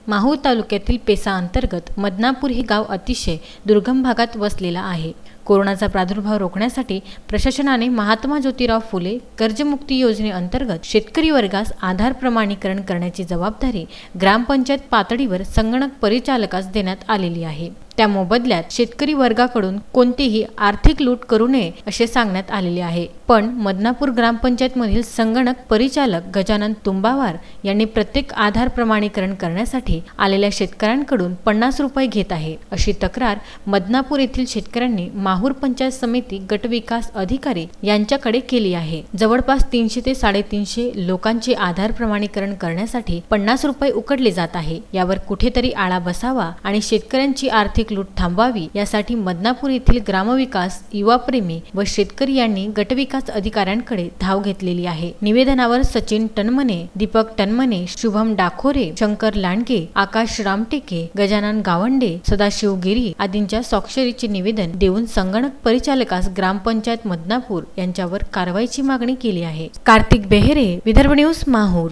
माहूर तालुक्यातील पेसा अंतर्गत मदनापूर हे गाव अतिशय दुर्गम भागात वसलेला आहे। कोरोनाचा प्रादुर्भाव रोखण्यासाठी प्रशासनाने महात्मा ज्योतिराव फुले कर्जमुक्ती योजनेअंतर्गत शेतकरी वर्गास आधार प्रमाणीकरण करण्याची जबाबदारी ग्रामपंचायत पातळीवर संगणक परिचालकास देण्यात आलेली आहे। त्या मोबदल्यात शेतकरी वर्गाकडून कोणतीही आर्थिक लूट करू नये असे सांगण्यात आलेले आहे। पण मदनापूर ग्रामपंचायत मधील संगणक परिचालक गजानन तुंबावार यांनी प्रत्येक आधार प्रमाणीकरण करण्यासाठी आलेल्या शेतकऱ्यांकडून 50 रुपये घेत आहे, अशी तक्रार मदनापूर येथील शेतकऱ्यांनी माहूर पंचायत समिती गट विकास अधिकारी यांच्याकडे केली आहे। जवळपास 300 ते 350 लोकांचे आधार प्रमाणीकरण करण्यासाठी 50 रुपये उकडले जात आहे। यावर कुठेतरी आळा बसावा आणि शेतकऱ्यांची आर्थिक लूट थांबवावी यासाठी मदनापूर येथील ग्रामविकास, युवाप्रेमी व शेतकरी यांनी गटविकास अधिकाऱ्यांकडे धाव घेतलेली आहे। निवेदनावर सचिन टनमने, दीपक टनमने, शुभम डाखोरे, शंकर लांडगे, आकाश रामटेके, गजानन गावंडे, सदाशिव गिरी आदींच्या स्वाक्षरीचे निवेदन देऊन संगणक परिचालकास ग्रामपंचायत मदनापूर यांच्यावर कारवाईची मागणी केली आहे। कार्तिक बेहेरे, विदर्भ न्यूज, माहूर।